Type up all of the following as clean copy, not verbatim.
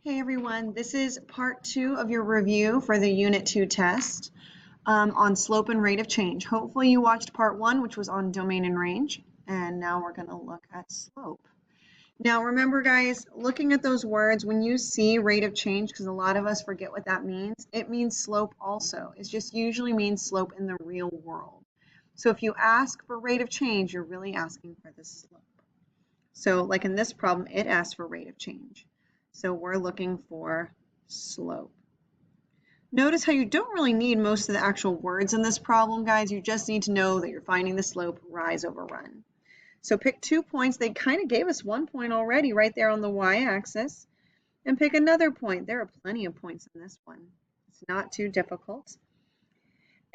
Hey everyone, this is part 2 of your review for the Unit 2 test on slope and rate of change. Hopefully you watched part 1, which was on domain and range, and now we're going to look at slope. Now remember guys, looking at those words, when you see rate of change, because a lot of us forget what that means, it means slope also. It just usually means slope in the real world. So if you ask for rate of change, you're really asking for the slope. So like in this problem, it asks for rate of change. So we're looking for slope. Notice how you don't really need most of the actual words in this problem, guys. You just need to know that you're finding the slope rise over run. So pick 2 points. They kind of gave us 1 point already right there on the y-axis. And pick another point. There are plenty of points in this one. It's not too difficult.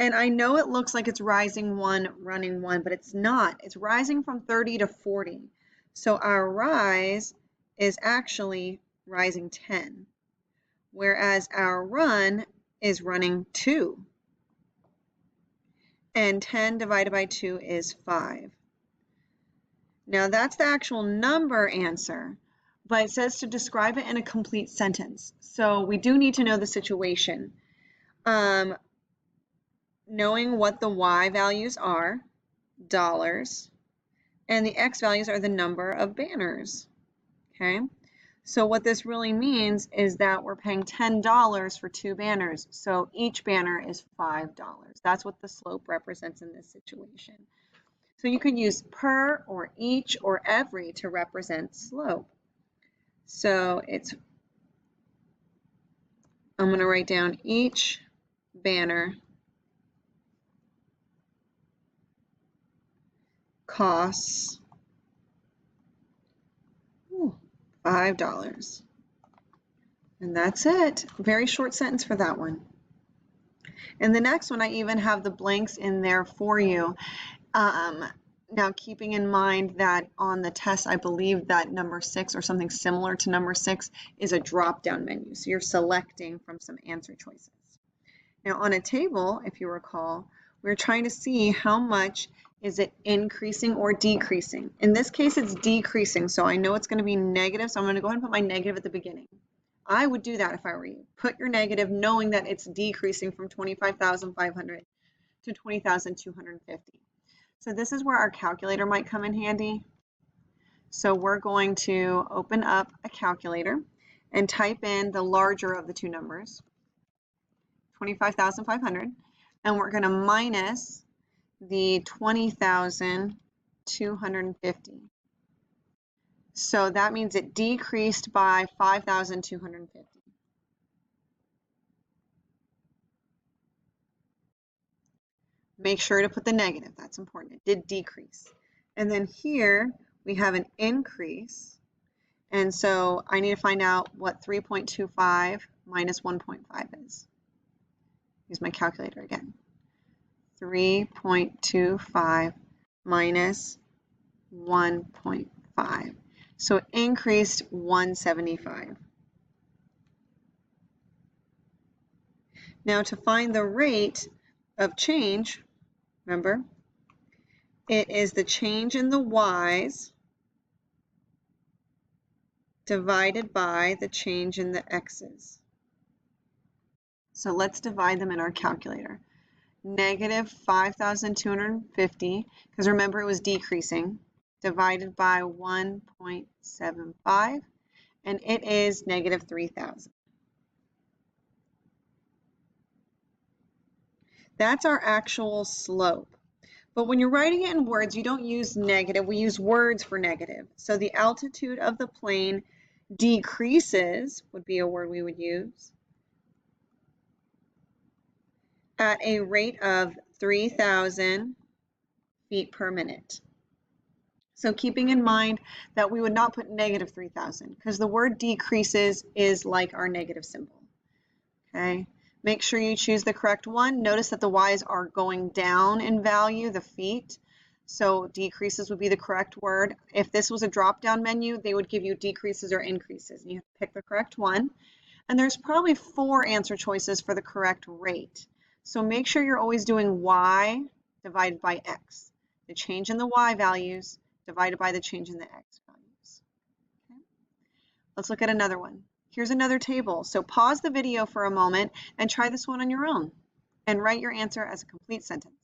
And I know it looks like it's rising 1, running 1, but it's not. It's rising from 30 to 40. So our rise is actually rising 10, whereas our run is running 2. And 10 divided by 2 is 5. Now that's the actual number answer, but it says to describe it in a complete sentence. So we do need to know the situation. Knowing what the y values are, dollars, and the x values are the number of banners, okay? So what this really means is that we're paying $10 for 2 banners. So each banner is $5. That's what the slope represents in this situation. So you could use per or each or every to represent slope. So I'm going to write down each banner costs $5. And that's it. Very short sentence for that one. And the next one, I even have the blanks in there for you. Now, keeping in mind that on the test, I believe that number 6 or something similar to number 6 is a drop-down menu. So you're selecting from some answer choices. Now, on a table, if you recall, we're trying to see how much is it increasing or decreasing. In this case, it's decreasing, so I know it's going to be negative, so I'm going to go ahead and put my negative at the beginning. I would do that if I were you. Put your negative knowing that it's decreasing from 25,500 to 20,250. So this is where our calculator might come in handy. So we're going to open up a calculator and type in the larger of the two numbers, 25,500, and we're going to minus the 20,250. So that means it decreased by 5,250. Make sure to put the negative, that's important. It did decrease. And then here we have an increase. And so I need to find out what 3.25 minus 1.5 is. Use my calculator again. 3.25 minus 1.5. So it increased 175. Now to find the rate of change, remember, it is the change in the y's divided by the change in the x's. So let's divide them in our calculator. Negative 5,250, because remember it was decreasing, divided by 1.75, and it is negative 3,000. That's our actual slope. But when you're writing it in words, you don't use negative, we use words for negative. So the altitude of the plane decreases, would be a word we would use, at a rate of 3,000 feet per minute. So keeping in mind that we would not put negative 3,000 because the word decreases is like our negative symbol, okay? Make sure you choose the correct one. Notice that the y's are going down in value, the feet. So decreases would be the correct word. If this was a drop-down menu, they would give you decreases or increases. And you have to pick the correct one. And there's probably 4 answer choices for the correct rate. So make sure you're always doing y divided by x. The change in the y values divided by the change in the x values. Okay. Let's look at another one. Here's another table. So pause the video for a moment and try this one on your own and write your answer as a complete sentence.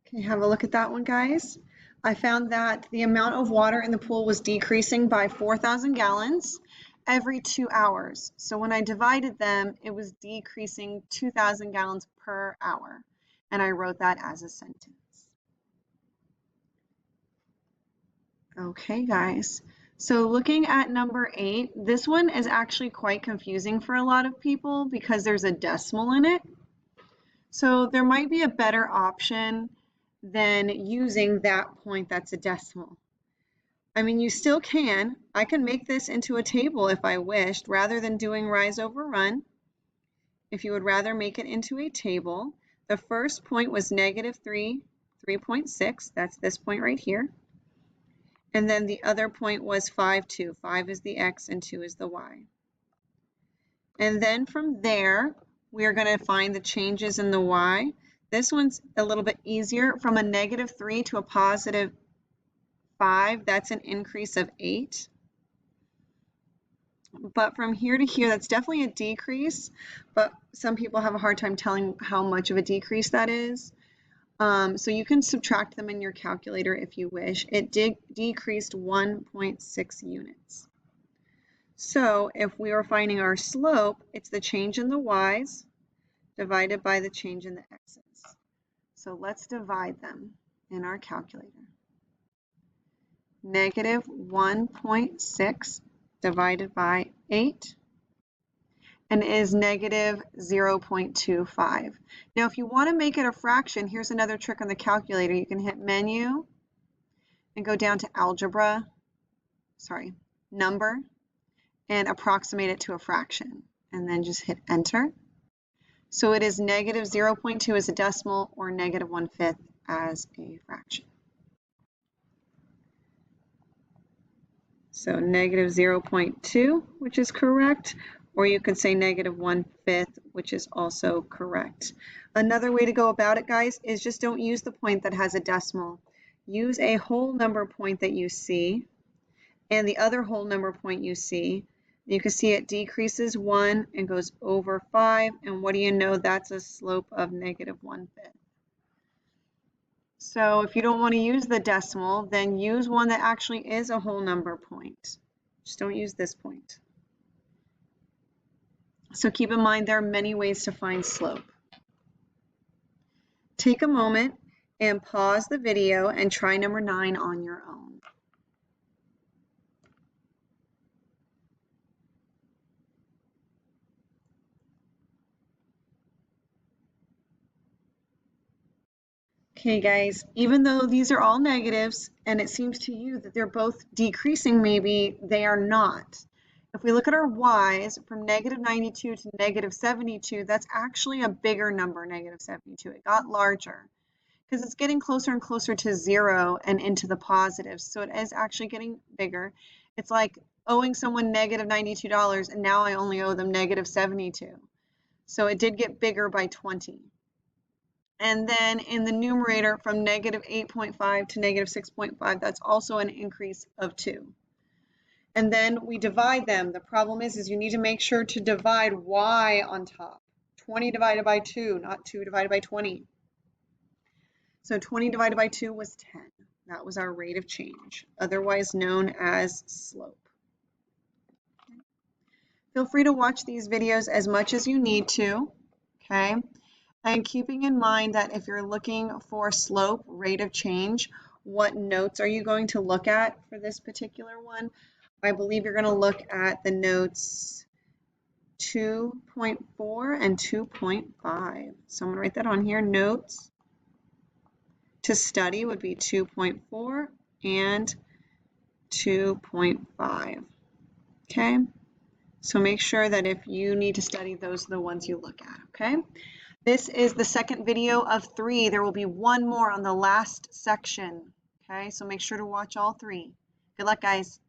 Okay, have a look at that one, guys. I found that the amount of water in the pool was decreasing by 4,000 gallons every 2 hours. So when I divided them, it was decreasing 2,000 gallons per hour. And I wrote that as a sentence. Okay, guys. So looking at number 8, this one is actually quite confusing for a lot of people because there's a decimal in it. So there might be a better option than using that point that's a decimal. I mean, you still can. I can make this into a table if I wished, rather than doing rise over run. If you would rather make it into a table, the first point was -3, 3.6. That's this point right here. And then the other point was 5, 2. 5 is the x and 2 is the y. And then from there, we are going to find the changes in the y. This one's a little bit easier. From a -3 to a +5, that's an increase of 8. But from here to here, that's definitely a decrease, but some people have a hard time telling how much of a decrease that is. So you can subtract them in your calculator if you wish. It decreased 1.6 units. So if we are finding our slope, it's the change in the y's divided by the change in the x's. So let's divide them in our calculator. -1.6 divided by 8 and is -0.25. Now, if you want to make it a fraction, here's another trick on the calculator. You can hit menu and go down to number, and approximate it to a fraction, and then just hit enter. So it is -0.2 as a decimal or -1/5 as a fraction. So -0.2, which is correct, or you could say -1/5, which is also correct. Another way to go about it, guys, is just don't use the point that has a decimal. Use a whole number point that you see, and the other whole number point you see. You can see it decreases 1 and goes over 5, and what do you know? That's a slope of -1/5. So if you don't want to use the decimal, then use one that actually is a whole number point. Just don't use this point. So keep in mind there are many ways to find slope. Take a moment and pause the video and try number 9 on your own. Okay, guys, even though these are all negatives and it seems to you that they're both decreasing, maybe they are not. If we look at our y's from -92 to -72, that's actually a bigger number, -72. It got larger because it's getting closer and closer to 0 and into the positives. So it is actually getting bigger. It's like owing someone -$92 and now I only owe them -72. So it did get bigger by 20. And then in the numerator from -8.5 to -6.5, that's also an increase of 2. And then we divide them. The problem is you need to make sure to divide y on top. 20 divided by 2, not 2 divided by 20. So 20 divided by 2 was 10. That was our rate of change, otherwise known as slope. Feel free to watch these videos as much as you need to, okay? And keeping in mind that if you're looking for slope, rate of change, what notes are you going to look at for this particular one? I believe you're going to look at the notes 2.4 and 2.5. So I'm going to write that on here. Notes to study would be 2.4 and 2.5. Okay? So make sure that if you need to study, those are the ones you look at. Okay? This is the second video of 3. There will be one more on the last section. Okay, so make sure to watch all 3. Good luck, guys.